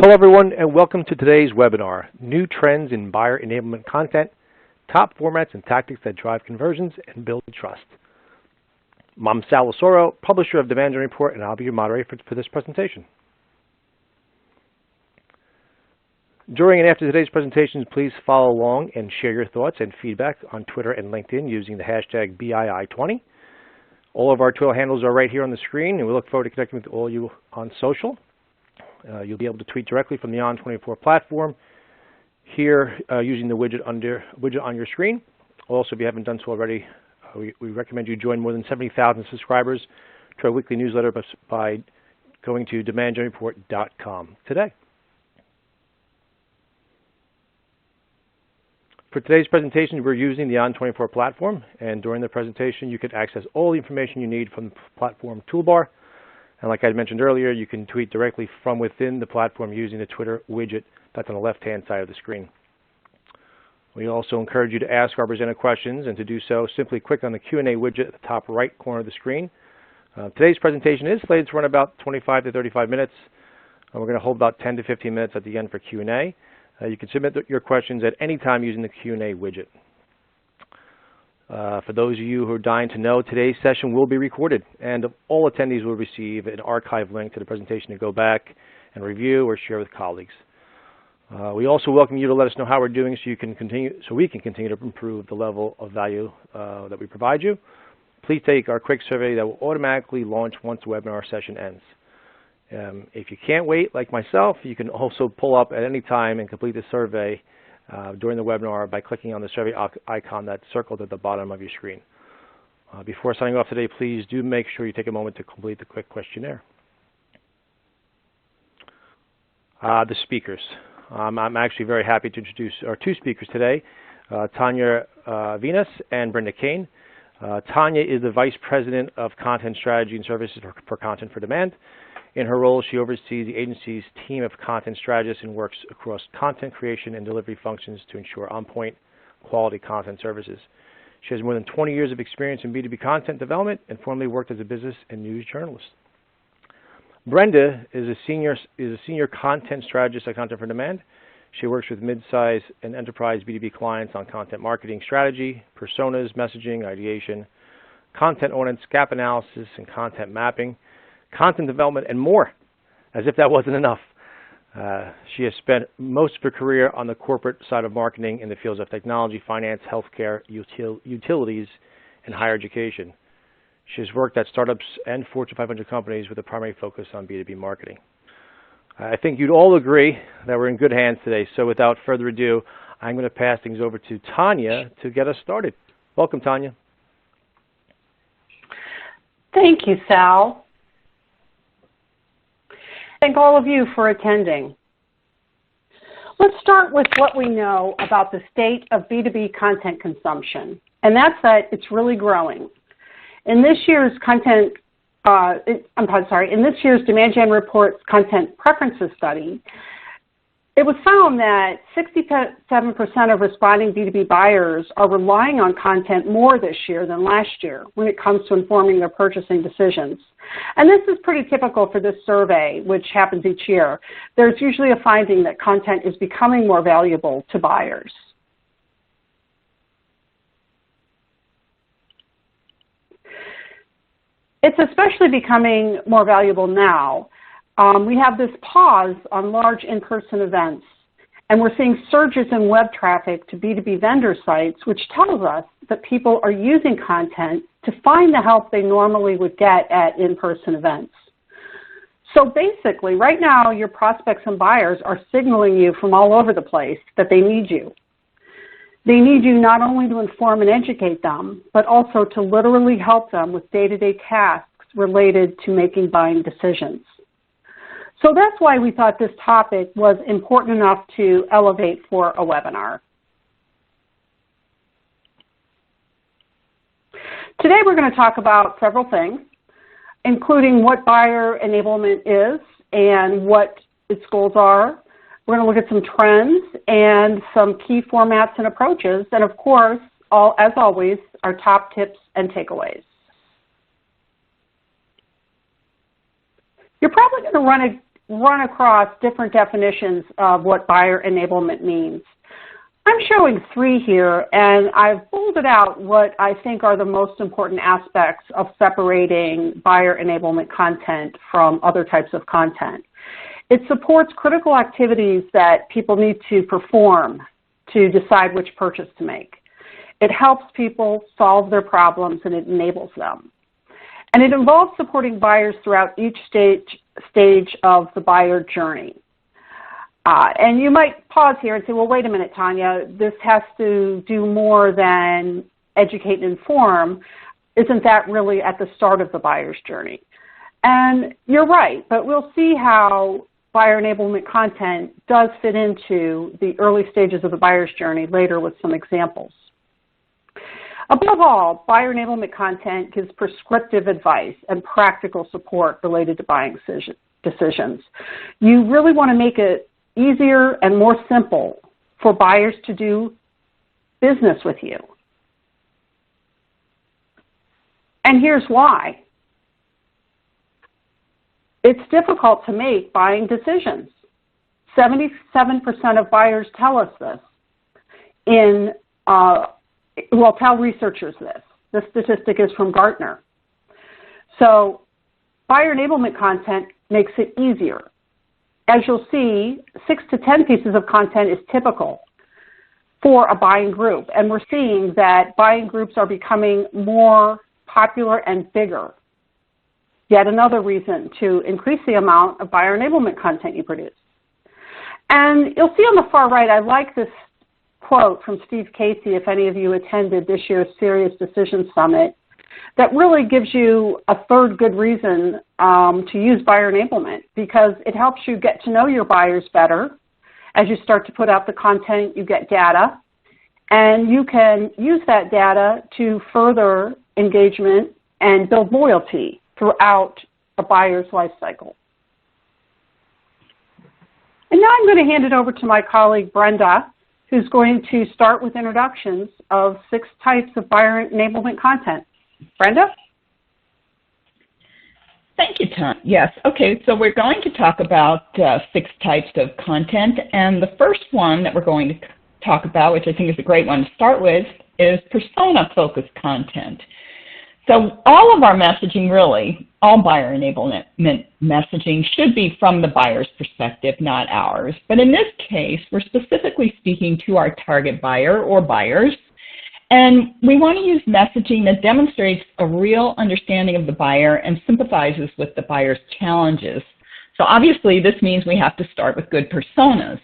Hello everyone and welcome to today's webinar, New Trends in Buyer Enablement Content, Top Formats and Tactics that Drive Conversions and Build Trust. I'm Sal Lasoro, publisher of Demand Gen Report, and I'll be your moderator for this presentation. During and after today's presentations, please follow along and share your thoughts and feedback on Twitter and LinkedIn using the hashtag BII20. All of our Twitter handles are right here on the screen, and we look forward to connecting with all of you on social. You'll be able to tweet directly from the On24 platform here using the widget on your screen. Also, if you haven't done so already, we recommend you join more than 70,000 subscribers to our weekly newsletter by going to demandgenreport.com today. For today's presentation, we're using the On24 platform, and during the presentation, you can access all the information you need from the platform toolbar. And like I mentioned earlier, you can tweet directly from within the platform using the Twitter widget that's on the left-hand side of the screen. We also encourage you to ask our presenter questions, and to do so, simply click on the Q&A widget at the top right corner of the screen. Today's presentation is slated to run about 25 to 35 minutes. We're going to hold about 10 to 15 minutes at the end for Q&A. You can submit your questions at any time using the Q&A widget. For those of you who are dying to know, today's session will be recorded, and all attendees will receive an archive link to the presentation to go back and review or share with colleagues. We also welcome you to let us know how we're doing so we can continue to improve the level of value that we provide you. Please take our quick survey that will automatically launch once the webinar session ends. If you can't wait, like myself, you can also pull up at any time and complete the survey during the webinar by clicking on the survey icon that's circled at the bottom of your screen. Before signing off today, please do make sure you take a moment to complete the quick questionnaire. The speakers. I'm actually very happy to introduce our two speakers today, Tonya Vinas and Brenda Caine. Tonya is the Vice President of Content Strategy and Services for Content for Demand. In her role, she oversees the agency's team of content strategists and works across content creation and delivery functions to ensure on-point quality content services. She has more than 20 years of experience in B2B content development and formerly worked as a business and news journalist. Brenda is a senior content strategist at Content for Demand. She works with mid-size and enterprise B2B clients on content marketing strategy, personas, messaging, ideation, content audits, gap analysis, and content mapping, content development, and more, as if that wasn't enough. She has spent most of her career on the corporate side of marketing in the fields of technology, finance, healthcare, utilities, and higher education. She has worked at startups and Fortune 500 companies with a primary focus on B2B marketing. I think you'd all agree that we're in good hands today, so without further ado, I'm going to pass things over to Tonya to get us started. Welcome, Tonya. Thank you, Sal. Thank all of you for attending. Let's start with what we know about the state of B2B content consumption, and that's that it's really growing. In this year's Demand Gen Report's Content Preferences Study, it was found that 67% of responding B2B buyers are relying on content more this year than last year when it comes to informing their purchasing decisions. And this is pretty typical for this survey, which happens each year. There's usually a finding that content is becoming more valuable to buyers. It's especially becoming more valuable now. We have this pause on large in-person events, and we're seeing surges in web traffic to B2B vendor sites, which tells us that people are using content to find the help they normally would get at in-person events. So basically, right now, your prospects and buyers are signaling you from all over the place that they need you. They need you not only to inform and educate them, but also to literally help them with day-to-day tasks related to making buying decisions. So that's why we thought this topic was important enough to elevate for a webinar. Today we're going to talk about several things, including what buyer enablement is and what its goals are. We're going to look at some trends and some key formats and approaches, and of course, as always, our top tips and takeaways. You're probably going to run run across different definitions of what buyer enablement means. I'm showing 3 here, and I've bolded out what I think are the most important aspects of separating buyer enablement content from other types of content. It supports critical activities that people need to perform to decide which purchase to make. It helps people solve their problems, and it enables them. And it involves supporting buyers throughout each stage of the buyer journey. And you might pause here and say, well, wait a minute, Tonya, this has to do more than educate and inform. Isn't that really at the start of the buyer's journey? And you're right, but we'll see how buyer enablement content does fit into the early stages of the buyer's journey later with some examples. Above all, buyer enablement content gives prescriptive advice and practical support related to buying decisions. You really want to make it easier and more simple for buyers to do business with you. And here's why. It's difficult to make buying decisions. 77% of buyers tell us this. Tell researchers this. This statistic is from Gartner. So buyer enablement content makes it easier. As you'll see, 6 to 10 pieces of content is typical for a buying group. And we're seeing that buying groups are becoming more popular and bigger. Yet another reason to increase the amount of buyer enablement content you produce. And you'll see on the far right, I like this quote from Steve Casey, if any of you attended this year's Serious Decisions Summit, that really gives you a third good reason to use buyer enablement, because it helps you get to know your buyers better. As you start to put out the content, you get data, and you can use that data to further engagement and build loyalty throughout a buyer's life cycle. And now I'm going to hand it over to my colleague Brenda, who's going to start with introductions of 6 types of buyer enablement content. Brenda? Thank you, Tonya. Yes, okay, so we're going to talk about 6 types of content, and the first one that we're going to talk about, which I think is a great one to start with, is persona-focused content. So all of our messaging, really, all buyer enablement messaging should be from the buyer's perspective, not ours. But in this case, we're specifically speaking to our target buyer or buyers. And we want to use messaging that demonstrates a real understanding of the buyer and sympathizes with the buyer's challenges. So obviously, this means we have to start with good personas.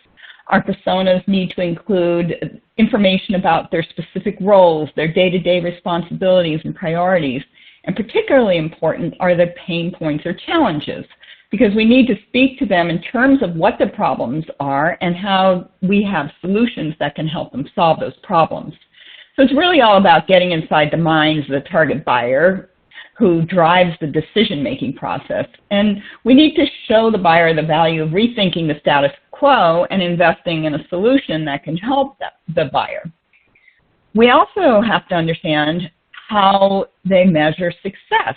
Our personas need to include information about their specific roles, their day-to-day responsibilities and priorities. And particularly important are their pain points or challenges, because we need to speak to them in terms of what the problems are and how we have solutions that can help them solve those problems. So it's really all about getting inside the minds of the target buyer who drives the decision-making process. And we need to show the buyer the value of rethinking the status quo and investing in a solution that can help the buyer. We also have to understand how they measure success.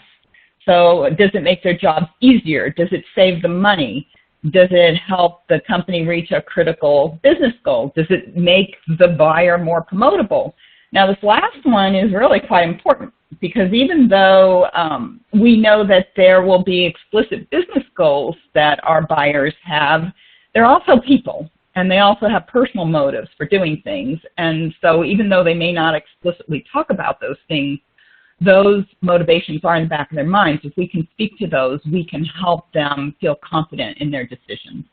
So does it make their jobs easier? Does it save them money? Does it help the company reach a critical business goal? Does it make the buyer more promotable? Now, this last one is really quite important, because even though we know that there will be explicit business goals that our buyers have, they're also people, and they also have personal motives for doing things. And so even though they may not explicitly talk about those things, those motivations are in the back of their minds. If we can speak to those, we can help them feel confident in their decisions.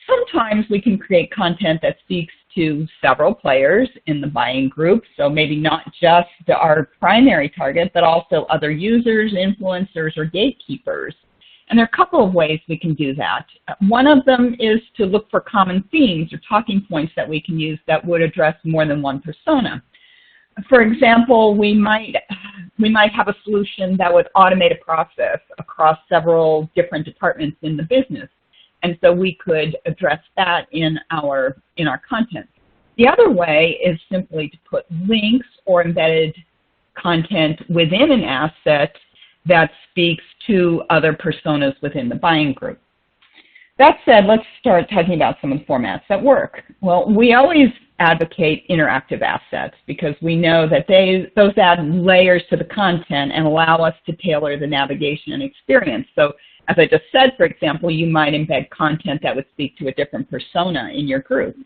Sometimes we can create content that speaks to several players in the buying group, so maybe not just our primary target, but also other users, influencers, or gatekeepers. And there are a couple of ways we can do that. One of them is to look for common themes or talking points that we can use that would address more than one persona. For example, we might have a solution that would automate a process across several different departments in the business. And so we could address that in our content. The other way is simply to put links or embedded content within an asset that speaks to other personas within the buying group. That said, let's start talking about some of the formats that work. Well, we always advocate interactive assets because we know that those add layers to the content and allow us to tailor the navigation and experience. So as I just said, for example, you might embed content that would speak to a different persona in your group.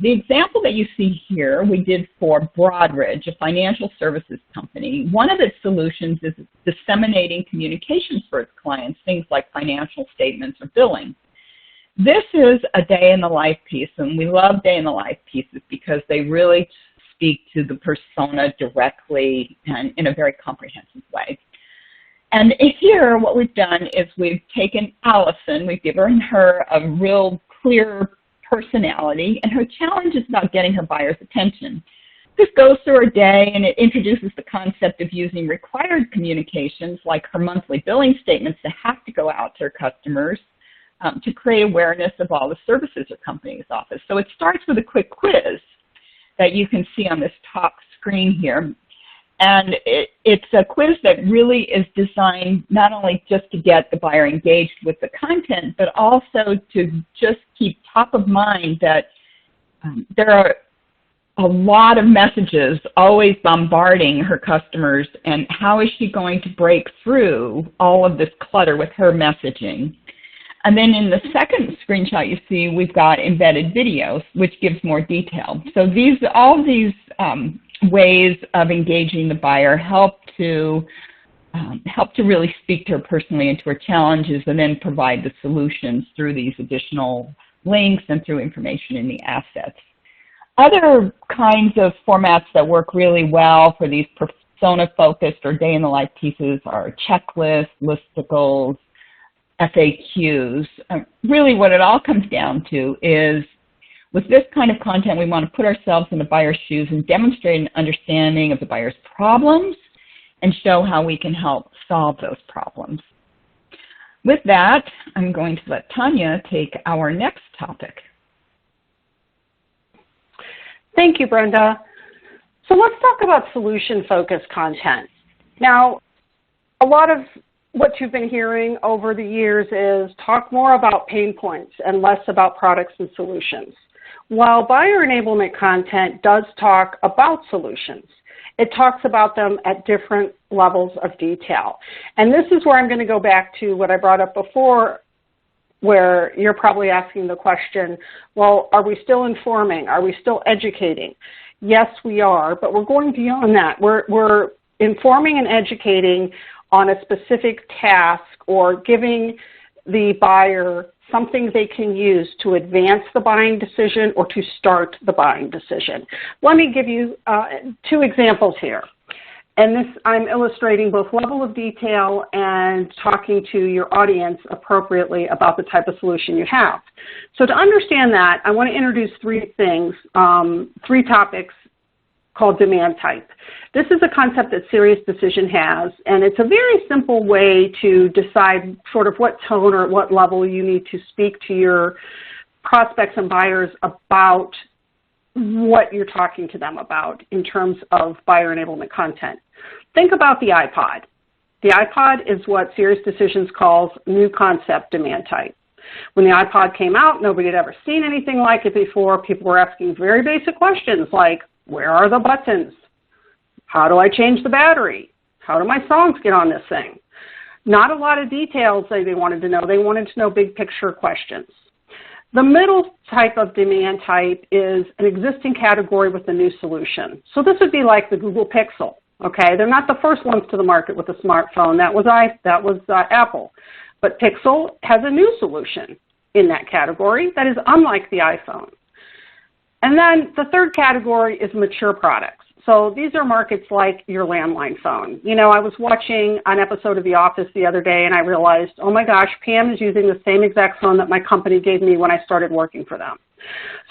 The example that you see here we did for Broadridge, a financial services company. One of its solutions is disseminating communications for its clients, things like financial statements or billing. This is a day in the life piece, and we love day in the life pieces because they really speak to the persona directly and in a very comprehensive way. And here what we've done is we've taken Allison, we've given her a real clear personality, and her challenge is about getting her buyer's attention. This goes through her day, and it introduces the concept of using required communications like her monthly billing statements to have to go out to her customers to create awareness of all the services her company's offers. So it starts with a quick quiz that you can see on this top screen here. And it's a quiz that really is designed not only just to get the buyer engaged with the content, but also to just keep top of mind that there are a lot of messages always bombarding her customers, and how is she going to break through all of this clutter with her messaging? And then in the second screenshot you see we've got embedded videos, which gives more detail. So all these ways of engaging the buyer help to really speak to her personally and to her challenges, and then provide the solutions through these additional links and through information in the assets. Other kinds of formats that work really well for these persona-focused or day-in-the-life pieces are checklists, listicles, FAQs. Really what it all comes down to is, with this kind of content, we want to put ourselves in the buyer's shoes and demonstrate an understanding of the buyer's problems and show how we can help solve those problems. With that, I'm going to let Tonya take our next topic. Thank you, Brenda. So let's talk about solution-focused content. Now, a lot of what you've been hearing over the years is talk more about pain points and less about products and solutions. While buyer enablement content does talk about solutions, it talks about them at different levels of detail. And this is where I'm going to go back to what I brought up before, where you're probably asking the question, well, are we still informing? Are we still educating? Yes, we are, but we're going beyond that. We're informing and educating on a specific task or giving the buyer something they can use to advance the buying decision or to start the buying decision. Let me give you two examples here. And this, I'm illustrating both level of detail and talking to your audience appropriately about the type of solution you have. So to understand that, I want to introduce three things, three topics called demand type. This is a concept that SiriusDecision has, and it's a very simple way to decide sort of what tone or what level you need to speak to your prospects and buyers about what you're talking to them about in terms of buyer enablement content. Think about the iPod. The iPod is what SiriusDecision calls new concept demand type. When the iPod came out, nobody had ever seen anything like it before. People were asking very basic questions like, where are the buttons? How do I change the battery? How do my songs get on this thing? Not a lot of details they wanted to know. They wanted to know big picture questions. The middle type of demand type is an existing category with a new solution. So this would be like the Google Pixel. Okay, they're not the first ones to the market with a smartphone. That was Apple. But Pixel has a new solution in that category that is unlike the iPhone. And then the third category is mature products. So these are markets like your landline phone. You know, I was watching an episode of The Office the other day and I realized, oh my gosh, Pam is using the same exact phone that my company gave me when I started working for them.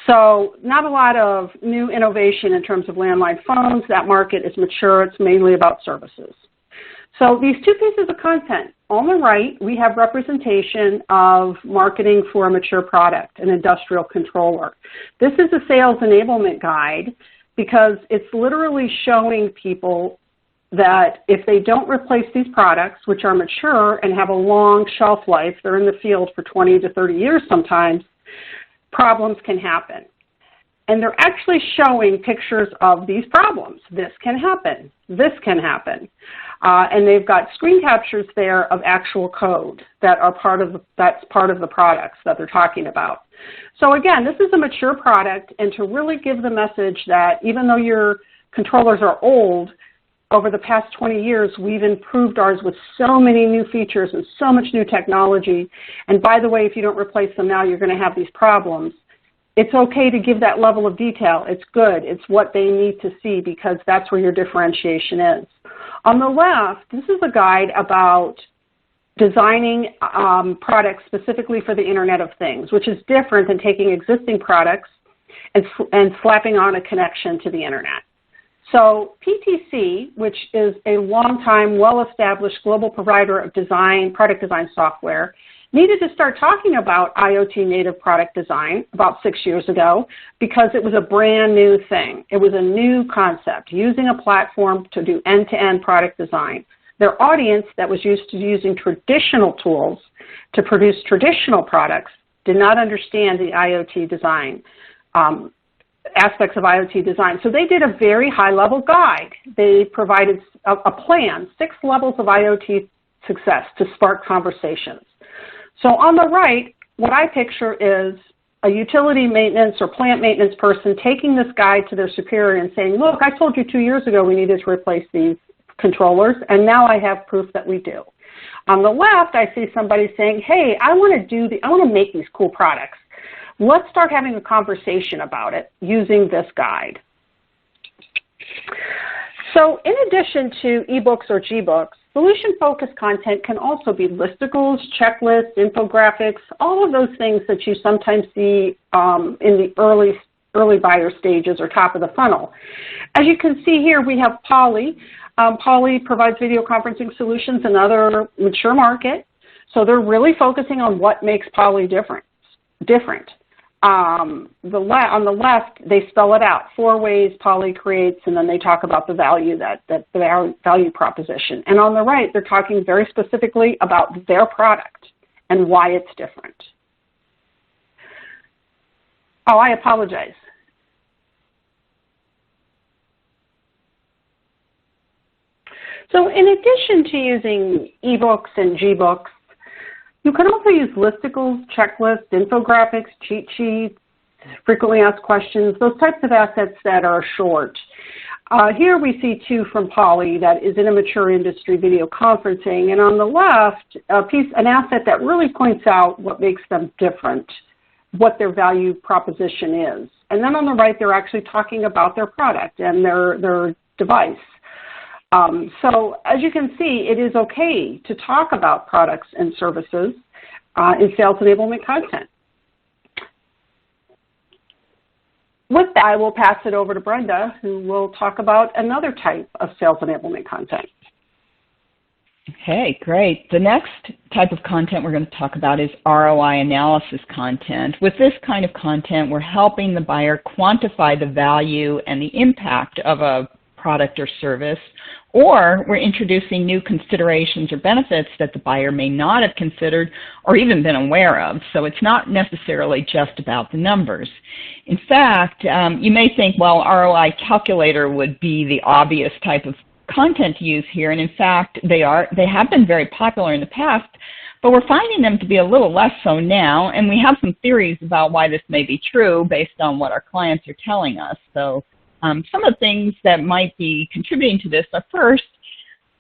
So not a lot of new innovation in terms of landline phones. That market is mature. It's mainly about services. So these two pieces of content. On the right, we have representation of marketing for a mature product, an industrial controller. This is a sales enablement guide because it's literally showing people that if they don't replace these products, which are mature and have a long shelf life, they're in the field for 20 to 30 years sometimes, problems can happen. And they're actually showing pictures of these problems. This can happen. This can happen. And they've got screen captures there of actual code that are that's part of the products that they're talking about. So again, this is a mature product, and to really give the message that even though your controllers are old, over the past 20 years, we've improved ours with so many new features and so much new technology. And by the way, if you don't replace them now, you're going to have these problems. It's okay to give that level of detail. It's good. It's what they need to see because that's where your differentiation is. On the left, this is a guide about designing products specifically for the Internet of Things, which is different than taking existing products and slapping on a connection to the Internet. So PTC, which is a long-time, well-established global provider of product design software, needed to start talking about IoT native product design about 6 years ago because it was a brand new thing. It was a new concept, using a platform to do end-to-end product design. Their audience that was used to using traditional tools to produce traditional products did not understand the IoT design, aspects of IoT design. So they did a very high-level guide. They provided a plan, 6 levels of IoT success to spark conversations. So on the right, what I picture is a utility maintenance or plant maintenance person taking this guide to their superior and saying, look, I told you 2 years ago we needed to replace these controllers, and now I have proof that we do. On the left, I see somebody saying, hey, I want to make these cool products. Let's start having a conversation about it using this guide. So in addition to ebooks or gbooks, solution-focused content can also be listicles, checklists, infographics, all of those things that you sometimes see in the early buyer stages or top of the funnel. As you can see here, we have Poly. Poly provides video conferencing solutions, another mature market. So they're really focusing on what makes Poly different. On the left, they spell it out, 4 ways Poly creates, and then they talk about the value, the value proposition. And on the right, they're talking very specifically about their product and why it's different. Oh, I apologize. So in addition to using ebooks and gbooks, you can also use listicles, checklists, infographics, cheat sheets, frequently asked questions, those types of assets that are short. Here we see 2 from Poly that is in a mature industry, video conferencing, and on the left, an asset that really points out what makes them different, what their value proposition is. And then on the right, they're actually talking about their product and their device. So as you can see, it is okay to talk about products and services in sales enablement content. With that, I will pass it over to Brenda, who will talk about another type of sales enablement content. Okay, great. The next type of content we're going to talk about is ROI analysis content. With this kind of content, we're helping the buyer quantify the value and the impact of a product or service, or we're introducing new considerations or benefits that the buyer may not have considered or even been aware of. So it's not necessarily just about the numbers. In fact, you may think, well, ROI calculator would be the obvious type of content to use here, and in fact, they have been very popular in the past, but we're finding them to be a little less so now, and we have some theories about why this may be true based on what our clients are telling us. So some of the things that might be contributing to this are, first,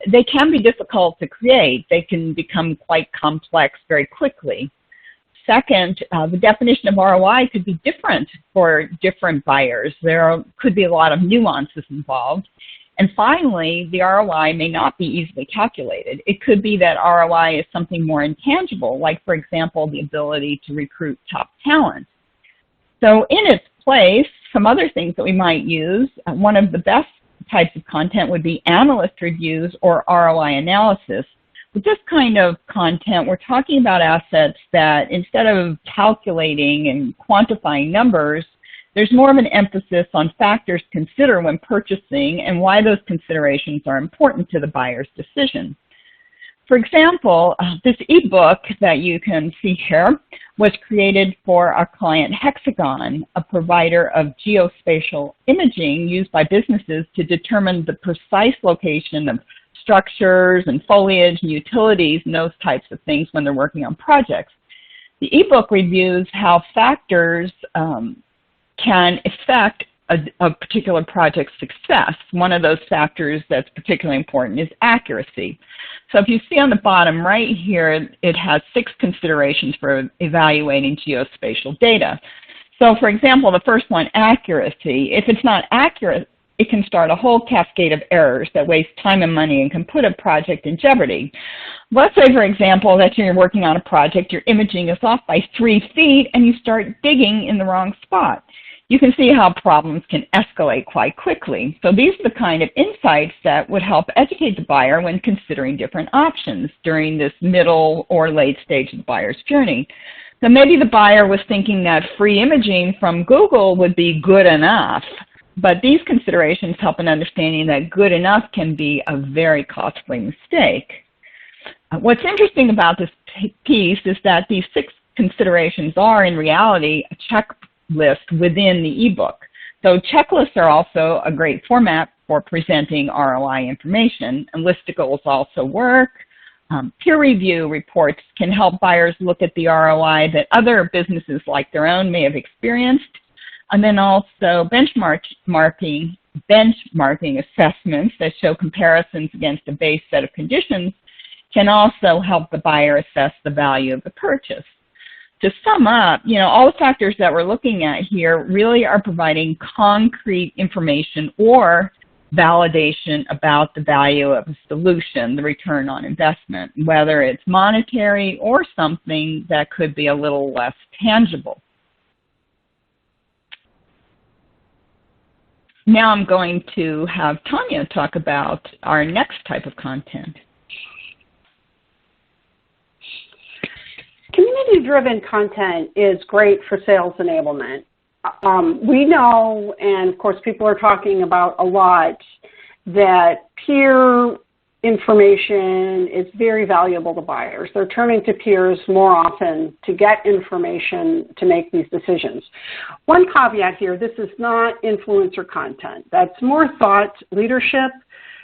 they can be difficult to create. They can become quite complex very quickly. Second, the definition of ROI could be different for different buyers. There could be a lot of nuances involved. And finally, the ROI may not be easily calculated. It could be that ROI is something more intangible, like, for example, the ability to recruit top talent. So in its place, some other things that we might use, one of the best types of content would be analyst reviews or ROI analysis. With this kind of content, we're talking about assets that instead of calculating and quantifying numbers, there's more of an emphasis on factors to consider when purchasing and why those considerations are important to the buyer's decision. For example, this ebook that you can see here was created for our client Hexagon, a provider of geospatial imaging used by businesses to determine the precise location of structures and foliage and utilities and those types of things when they're working on projects. The ebook reviews how factors can affect a particular project's success. One of those factors that's particularly important is accuracy. So if you see on the bottom right here, it has 6 considerations for evaluating geospatial data. So for example, the first one, accuracy. If it's not accurate, it can start a whole cascade of errors that waste time and money and can put a project in jeopardy. Let's say, for example, that you're working on a project, your imaging is off by 3 feet, and you start digging in the wrong spot. You can see how problems can escalate quite quickly. So these are the kind of insights that would help educate the buyer when considering different options during this middle or late stage of the buyer's journey. So maybe the buyer was thinking that free imaging from Google would be good enough, but these considerations help in understanding that good enough can be a very costly mistake. What's interesting about this piece is that these 6 considerations are in reality a checklist within the ebook. So checklists are also a great format for presenting ROI information, and listicles also work. Peer review reports can help buyers look at the ROI that other businesses like their own may have experienced. And then also benchmarking assessments that show comparisons against a base set of conditions can also help the buyer assess the value of the purchase. To sum up, all the factors that we're looking at here really are providing concrete information or validation about the value of a solution, the return on investment, whether it's monetary or something that could be a little less tangible. Now I'm going to have Tonya talk about our next type of content. Community-driven content is great for sales enablement. We know, and of course people are talking about a lot, that peer information is very valuable to buyers. They're turning to peers more often to get information to make these decisions. One caveat here, this is not influencer content. That's more thought leadership.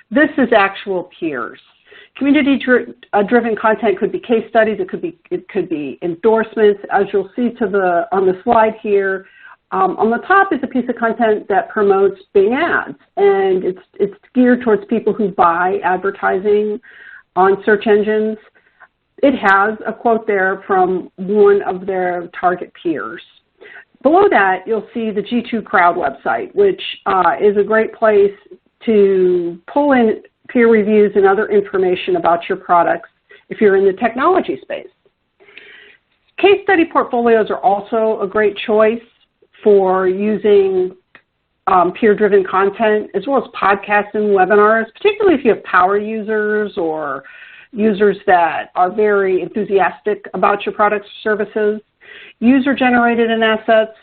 This is actual peers. Community-driven content could be case studies, it could be endorsements. As you'll see on the slide here, on the top is a piece of content that promotes Bing ads, and it's geared towards people who buy advertising on search engines. It has a quote there from one of their target peers. Below that, you'll see the G2 Crowd website, which is a great place to pull in peer reviews and other information about your products if you're in the technology space. Case study portfolios are also a great choice for using peer-driven content, as well as podcasts and webinars, particularly if you have power users or users that are very enthusiastic about your products or services. User-generated assets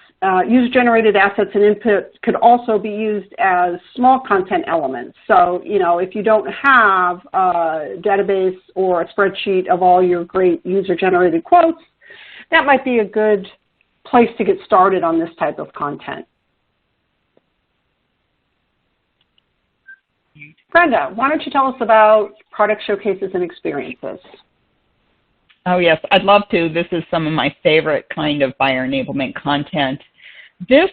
and input could also be used as small content elements. So, if you don't have a database or a spreadsheet of all your great user-generated quotes, that might be a good place to get started on this type of content. Brenda, why don't you tell us about product showcases and experiences? Oh yes, I'd love to. This is some of my favorite kind of buyer enablement content. This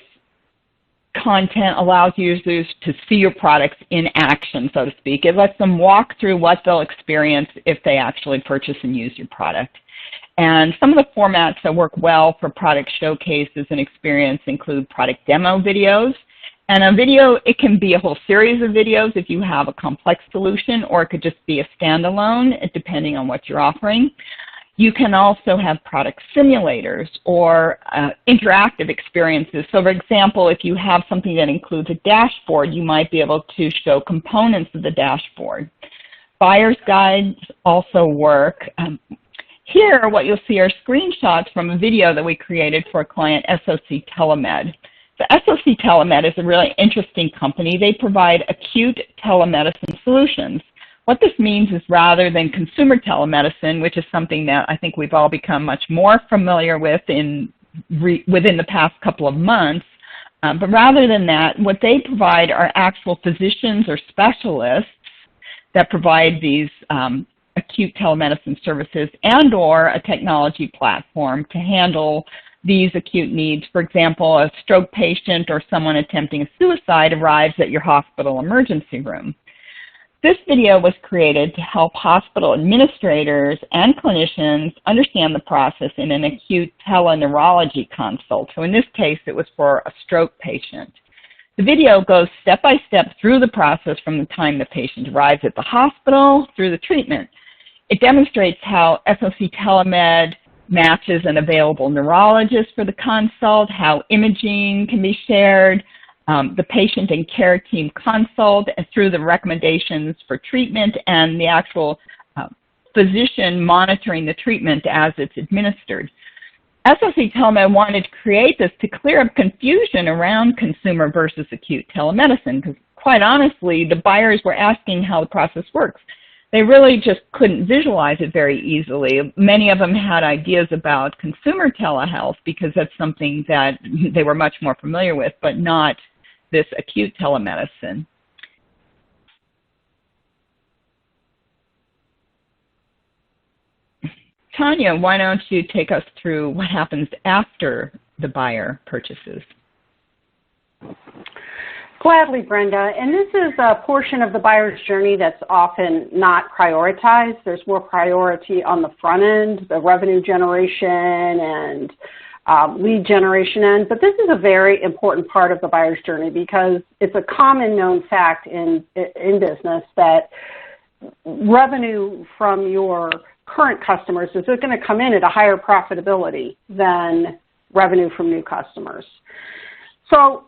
content allows users to see your products in action, so to speak. It lets them walk through what they'll experience if they actually purchase and use your product. And some of the formats that work well for product showcases and experience include product demo videos. And a video, it can be a whole series of videos if you have a complex solution, or it could just be a standalone, depending on what you're offering. You can also have product simulators or interactive experiences. So for example, if you have something that includes a dashboard, you might be able to show components of the dashboard. Buyer's guides also work. Here, what you'll see are screenshots from a video that we created for a client, SOC Telemed. So SOC Telemed is a really interesting company. They provide acute telemedicine solutions. What this means is rather than consumer telemedicine, which is something that I think we've all become much more familiar with within the past couple of months, but rather than that, what they provide are actual physicians or specialists that provide these acute telemedicine services and or a technology platform to handle these acute needs. For example, a stroke patient or someone attempting a suicide arrives at your hospital emergency room. This video was created to help hospital administrators and clinicians understand the process in an acute teleneurology consult. So in this case, it was for a stroke patient. The video goes step by step through the process from the time the patient arrives at the hospital through the treatment. It demonstrates how SOC Telemed matches an available neurologist for the consult, how imaging can be shared, the patient and care team consult, and through the recommendations for treatment and the actual physician monitoring the treatment as it's administered. SOC Telemed wanted to create this to clear up confusion around consumer versus acute telemedicine, because quite honestly, the buyers were asking how the process works. They really just couldn't visualize it very easily. Many of them had ideas about consumer telehealth because that's something that they were much more familiar with, but not this acute telemedicine. Tonya, why don't you take us through what happens after the buyer purchases? Gladly, Brenda. And this is a portion of the buyer's journey that's often not prioritized. There's more priority on the front end, the revenue generation and lead generation end. But this is a very important part of the buyer's journey because it's a common known fact in business that revenue from your current customers is going to come in at a higher profitability than revenue from new customers. So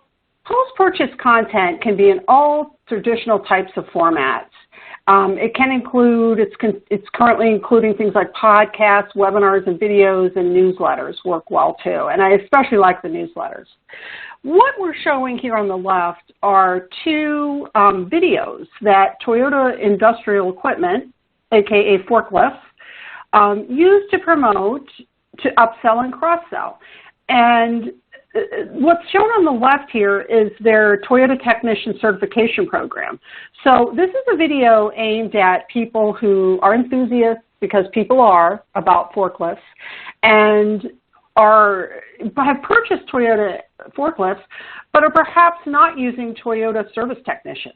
post-purchase content can be in all traditional types of formats. It can include, it's currently including things like podcasts, webinars, and videos, and newsletters work well too. And I especially like the newsletters. What we're showing here on the left are two videos that Toyota Industrial Equipment, aka forklifts, used to promote to upsell and cross-sell. And what's shown on the left here is their Toyota Technician Certification Program. So this is a video aimed at people who are enthusiasts, because people are, about forklifts, and have purchased Toyota forklifts, but are perhaps not using Toyota service technicians.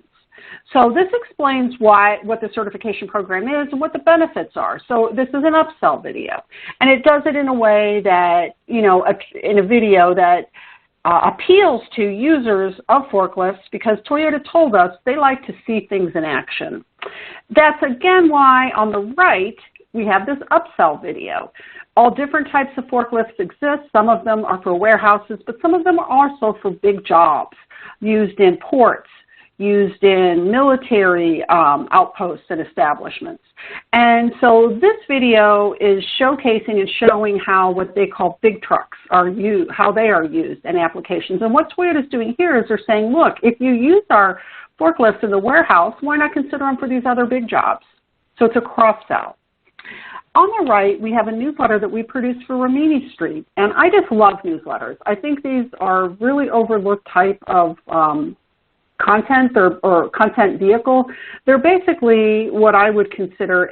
So this explains what the certification program is and what the benefits are. So this is an upsell video. And it does it in a way that, in a video that appeals to users of forklifts, because Toyota told us they like to see things in action. That's again why on the right we have this upsell video. All different types of forklifts exist. Some of them are for warehouses, but some of them are also for big jobs, used in ports, used in military outposts and establishments. And so this video is showcasing and showing how what they call big trucks are used, how they are used in applications. And what Toyota is doing here is they're saying, look, if you use our forklifts in the warehouse, why not consider them for these other big jobs? So it's a cross-sell. On the right, we have a newsletter that we produce for Rimini Street. And I just love newsletters. I think these are really overlooked type of content or content vehicle. They're basically what I would consider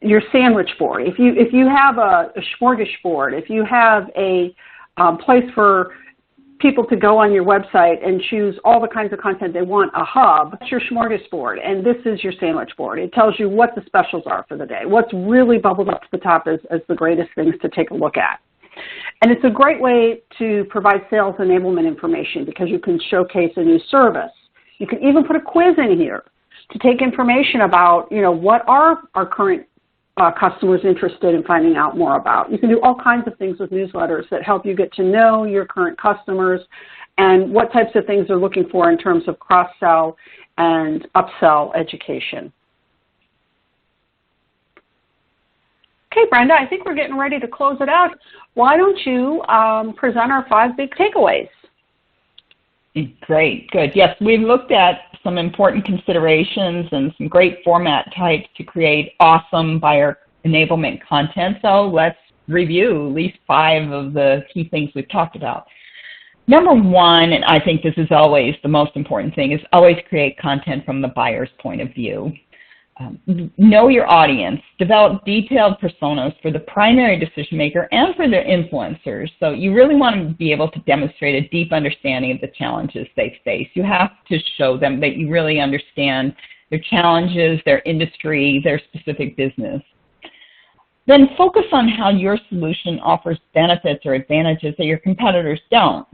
your sandwich board. If you have a smorgasbord, if you have a place for people to go on your website and choose all the kinds of content they want, a hub, that's your smorgasbord, and this is your sandwich board. It tells you what the specials are for the day, what's really bubbled up to the top as the greatest things to take a look at. And it's a great way to provide sales enablement information because you can showcase a new service. You can even put a quiz in here to take information about, what are our current customers interested in finding out more about. You can do all kinds of things with newsletters that help you get to know your current customers and what types of things they're looking for in terms of cross-sell and upsell education. Okay, Brenda, I think we're getting ready to close it out. Why don't you present our 5 big takeaways? Great, good. Yes, we've looked at some important considerations and some great format types to create awesome buyer enablement content. So let's review at least 5 of the key things we've talked about. Number 1, and I think this is always the most important thing, is always create content from the buyer's point of view. Know your audience. Develop detailed personas for the primary decision maker and for their influencers. So you really want to be able to demonstrate a deep understanding of the challenges they face. You have to show them that you really understand their challenges, their industry, their specific business. Then focus on how your solution offers benefits or advantages that your competitors don't.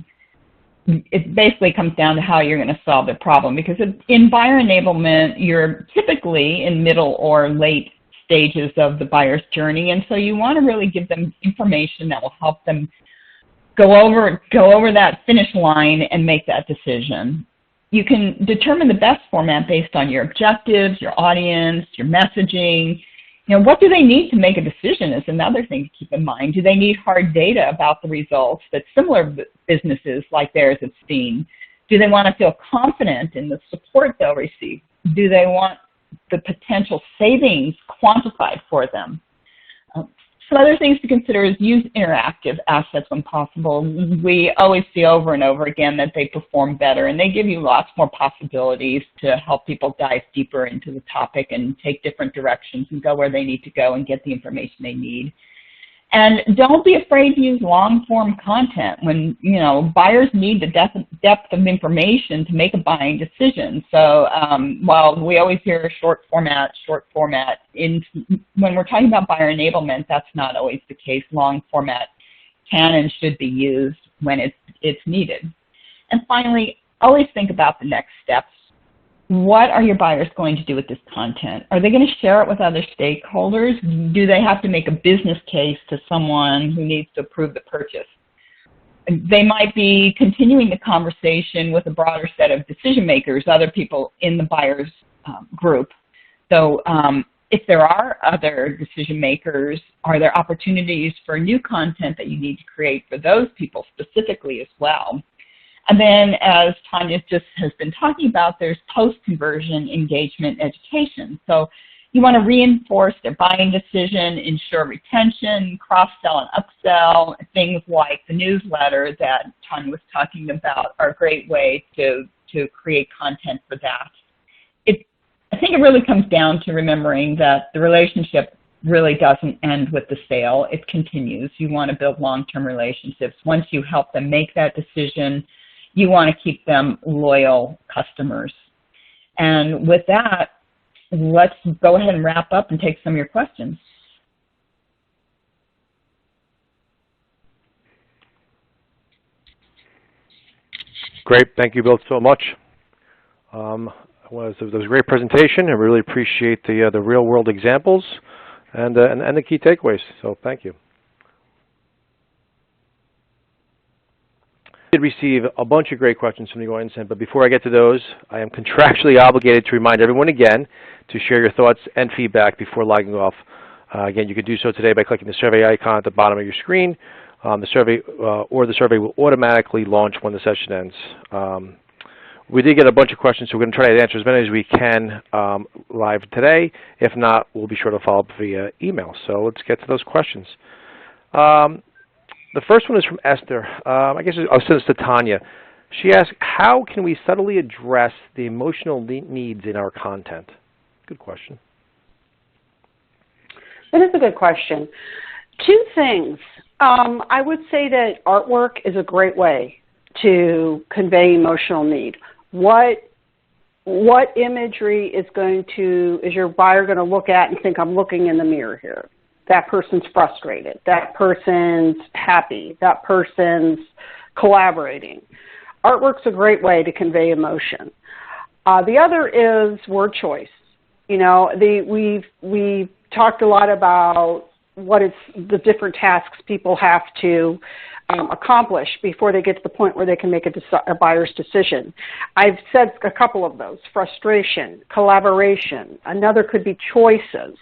It basically comes down to how you're going to solve the problem, because in buyer enablement, you're typically in middle or late stages of the buyer's journey, and so you want to really give them information that will help them go over that finish line and make that decision. You can determine the best format based on your objectives, your audience, your messaging. You know, what do they need to make a decision is another thing to keep in mind. Do they need hard data about the results that similar businesses like theirs have seen? Do they want to feel confident in the support they'll receive? Do they want the potential savings quantified for them? Some other things to consider is use interactive assets when possible. We always see over and over again that they perform better, and they give you lots more possibilities to help people dive deeper into the topic and take different directions and go where they need to go and get the information they need. And don't be afraid to use long-form content when, you know, buyers need the depth of information to make a buying decision. So while we always hear short format, when we're talking about buyer enablement, that's not always the case. Long format can and should be used when it's needed. And finally, always think about the next steps. What are your buyers going to do with this content? Are they going to share it with other stakeholders? Do they have to make a business case to someone who needs to approve the purchase? They might be continuing the conversation with a broader set of decision makers, other people in the buyer's group. So if there are other decision makers, are there opportunities for new content that you need to create for those people specifically as well? And then, as Tonya just has been talking about, there's post-conversion engagement education. So you want to reinforce their buying decision, ensure retention, cross-sell and upsell. Things like the newsletter that Tonya was talking about are a great way to create content for that. I think it really comes down to remembering that the relationship really doesn't end with the sale. It continues. You want to build long-term relationships. Once you help them make that decision, you want to keep them loyal customers. And with that, let's go ahead and wrap up and take some of your questions. Great. Thank you both so much. It was a great presentation. I really appreciate the real-world examples and the key takeaways. So thank you. I did receive a bunch of great questions from the audience, but before I get to those, I am contractually obligated to remind everyone again to share your thoughts and feedback before logging off. Again, you can do so today by clicking the survey icon at the bottom of your screen. The survey will automatically launch when the session ends. We did get a bunch of questions, so we're going to try to answer as many as we can live today. If not, we'll be sure to follow up via email. So let's get to those questions. The first one is from Esther. I guess I'll send this to Tonya. She asked, how can we subtly address the emotional needs in our content? Good question. That is a good question. 2 things. I would say that artwork is a great way to convey emotional need. What imagery is your buyer going to look at and think, I'm looking in the mirror here? That person's frustrated. That person's happy. That person's collaborating. Artwork's a great way to convey emotion. The other is word choice. You know, we've talked a lot about the different tasks people have to accomplish before they get to the point where they can make a buyer's decision. I've said a couple of those: frustration, collaboration. Another could be choices.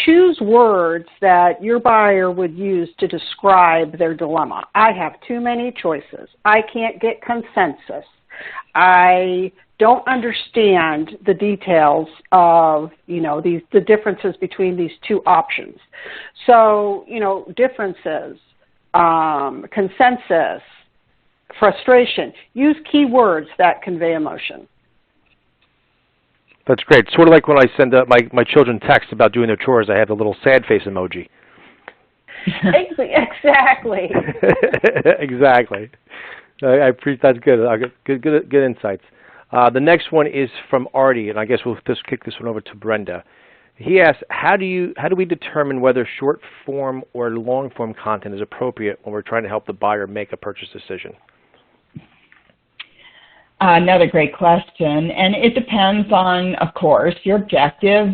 Choose words that your buyer would use to describe their dilemma. I have too many choices. I can't get consensus. I don't understand the details of, the differences between these two options. So, differences, consensus, frustration. Use keywords that convey emotion. That's great. Sort of like when I send my children text about doing their chores, I have the little sad face emoji. Exactly. Exactly. That's good. Good insights. The next one is from Artie, and I guess we'll just kick this one over to Brenda. He asks, how do we determine whether short form or long form content is appropriate when we're trying to help the buyer make a purchase decision? Another great question, and it depends on, of course, your objective.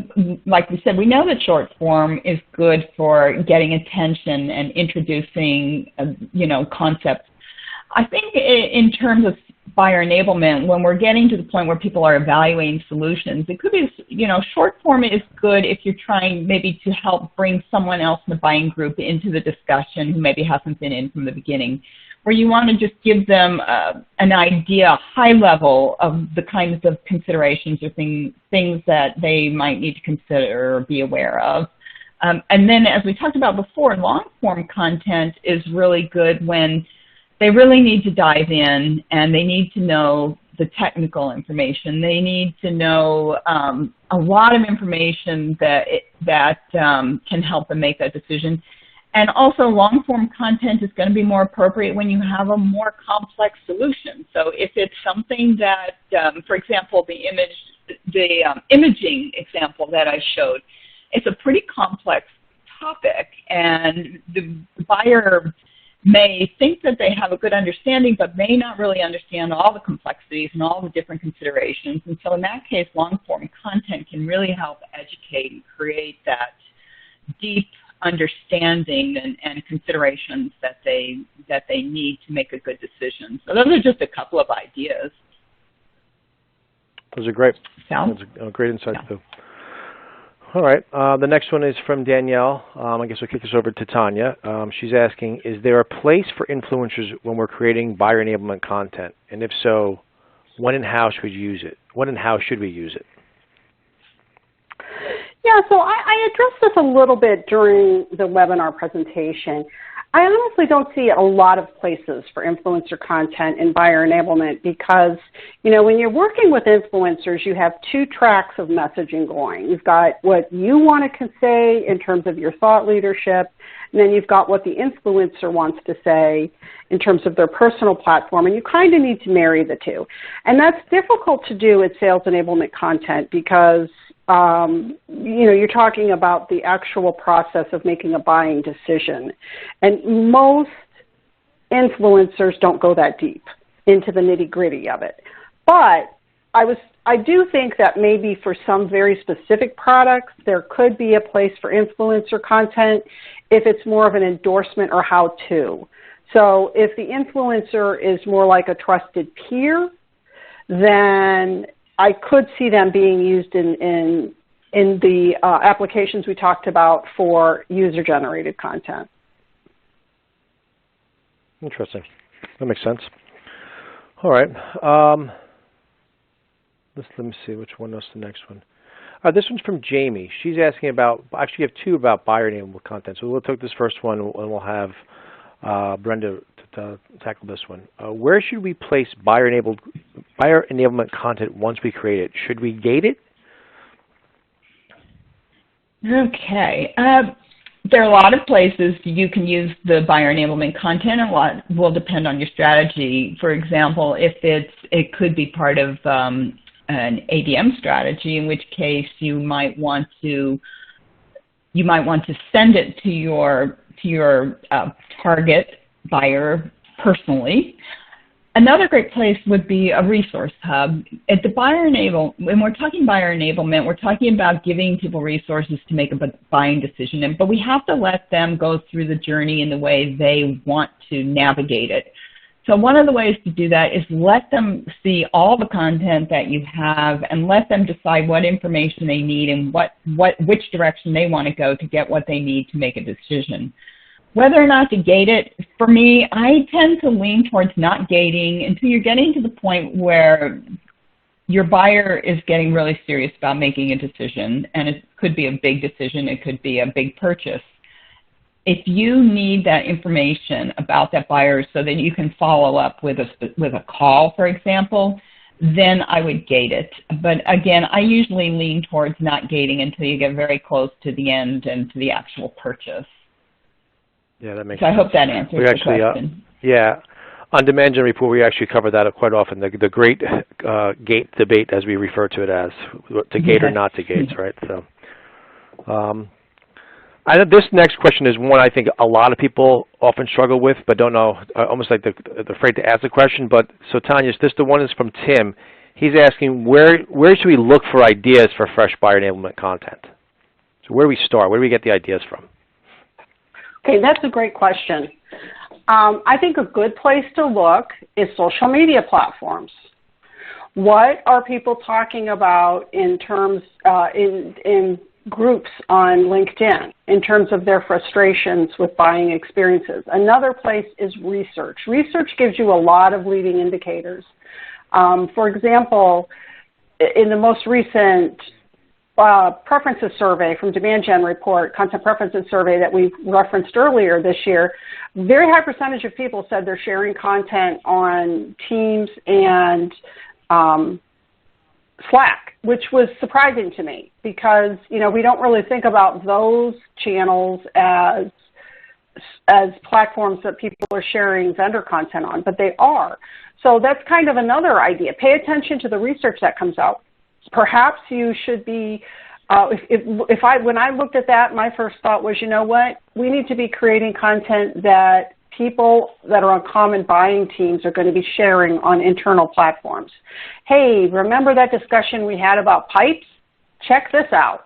Like we said, we know that short form is good for getting attention and introducing, concepts. I think in terms of buyer enablement, when we're getting to the point where people are evaluating solutions, it could be, short form is good if you're trying maybe to help bring someone else in the buying group into the discussion who maybe hasn't been in from the beginning, where you want to just give them an idea, high level, of the kinds of considerations or things that they might need to consider or be aware of. And then, as we talked about before, long-form content is really good when they really need to dive in and they need to know the technical information. They need to know a lot of information that can help them make that decision. And also, long-form content is going to be more appropriate when you have a more complex solution. So if it's something that, for example, the imaging example that I showed, it's a pretty complex topic, and the buyer may think that they have a good understanding, but may not really understand all the complexities and all the different considerations. And so in that case, long-form content can really help educate and create that deep understanding and considerations that they need to make a good decision. So those are just a couple of ideas. Those are great. Sal? Those are great insights, too. All right. The next one is from Danielle. I guess we'll kick this over to Tonya. She's asking, is there a place for influencers when we're creating buyer enablement content? And if so, when and how should we use it? When and how should we use it? Yeah, so I addressed this a little bit during the webinar presentation. I honestly don't see a lot of places for influencer content in buyer enablement because, when you're working with influencers, you have two tracks of messaging going. You've got what you want to say in terms of your thought leadership, and then you've got what the influencer wants to say in terms of their personal platform, and you kind of need to marry the two. And that's difficult to do with sales enablement content because you're talking about the actual process of making a buying decision. And most influencers don't go that deep into the nitty-gritty of it. But I do think that maybe for some very specific products, there could be a place for influencer content if it's more of an endorsement or how-to. So if the influencer is more like a trusted peer, then I could see them being used in the applications we talked about for user-generated content. Interesting. That makes sense. All right. Let me see which one was the next one. This one's from Jamie. She's asking about, actually, you have two about buyer enablement content. So we'll take this first one and we'll have Brenda to tackle this one. Where should we place buyer enablement content once we create it? Should we gate it? Okay. There are a lot of places you can use the buyer enablement content, and a lot will depend on your strategy. For example, if it could be part of an ABM strategy, in which case you might want to send it to your target buyer personally. Another great place would be a resource hub. At the when we're talking buyer enablement, we're talking about giving people resources to make a buying decision, but we have to let them go through the journey in the way they want to navigate it. So one of the ways to do that is let them see all the content that you have and let them decide what information they need and which direction they want to go to get what they need to make a decision. Whether or not to gate it, for me, I tend to lean towards not gating until you're getting to the point where your buyer is getting really serious about making a decision, and it could be a big decision, it could be a big purchase. If you need that information about that buyer so that you can follow up with a call, for example, then I would gate it. But again, I usually lean towards not gating until you get very close to the end and to the actual purchase. Yeah, that makes sense. I hope that answers the question. Yeah. On Demand Gen Report, we actually cover that quite often, the great gate debate, as we refer to it as, to gate or not to gate, right? So, this next question is one I think a lot of people often struggle with, but don't know, almost like they're afraid to ask the question. But so, Tonya, the one is from Tim. He's asking, where should we look for ideas for fresh buyer enablement content? So where do we start? Where do we get the ideas from? Okay, that's a great question. I think a good place to look is social media platforms. What are people talking about in terms in groups on LinkedIn in terms of their frustrations with buying experiences? Another place is research. Research gives you a lot of leading indicators. For example, in the most recent preferences survey from Demand Gen Report, Content Preferences Survey that we referenced earlier this year, very high percentage of people said they're sharing content on Teams and Slack, which was surprising to me because, you know, we don't really think about those channels as platforms that people are sharing vendor content on, but they are. So that's kind of another idea. Pay attention to the research that comes out. Perhaps you should be, when I looked at that, my first thought was, you know what, we need to be creating content that people that are on common buying teams are going to be sharing on internal platforms. Hey, remember that discussion we had about pipes? Check this out.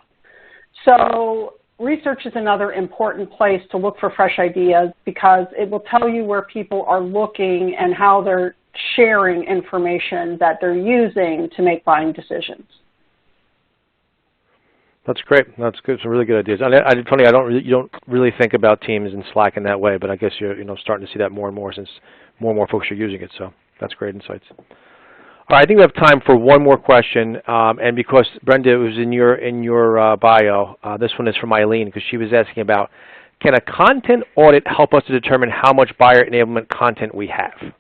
So research is another important place to look for fresh ideas because it will tell you where people are looking and how they're sharing information that they're using to make buying decisions. That's great. That's good. Some really good ideas. Funny, you don't really think about Teams and Slack in that way, but I guess you're starting to see that more and more since more and more folks are using it. So that's great insights. All right, I think we have time for one more question, and because Brenda, it was in your bio, this one is from Eileen because she was asking about, can a content audit help us to determine how much buyer enablement content we have?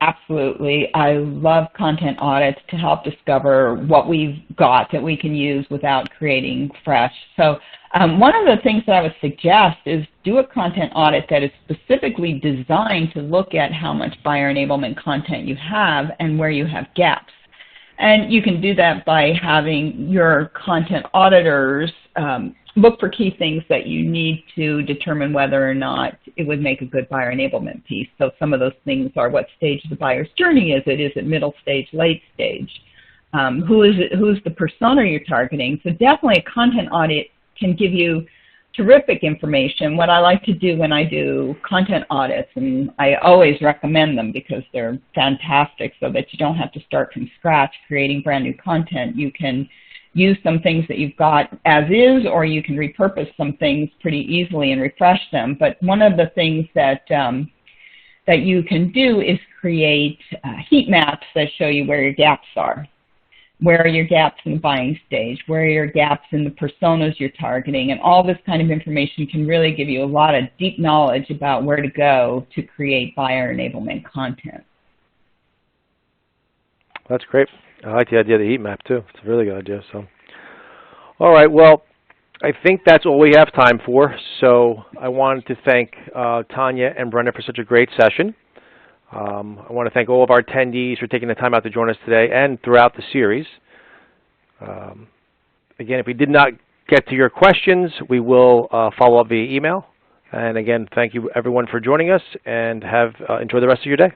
Absolutely. I love content audits to help discover what we've got that we can use without creating fresh. So one of the things that I would suggest is do a content audit that is specifically designed to look at how much buyer enablement content you have and where you have gaps. And you can do that by having your content auditors look for key things that you need to determine whether or not it would make a good buyer enablement piece. So some of those things are what stage of the buyer's journey is it? Is it middle stage, late stage? Who's the persona you're targeting? So definitely a content audit can give you terrific information. What I like to do when I do content audits, and I always recommend them because they're fantastic so that you don't have to start from scratch creating brand new content. You can use some things that you've got as is, or you can repurpose some things pretty easily and refresh them. But one of the things that you can do is create heat maps that show you where your gaps are. Where are your gaps in the buying stage? Where are your gaps in the personas you're targeting? And all this kind of information can really give you a lot of deep knowledge about where to go to create buyer enablement content. That's great. I like the idea of the heat map, too. It's a really good idea. So, all right, well, I think that's all we have time for. So I wanted to thank Tonya and Brenda for such a great session. I want to thank all of our attendees for taking the time out to join us today and throughout the series. Again, if we did not get to your questions, we will follow up via email. And again, thank you everyone for joining us, and enjoy the rest of your day.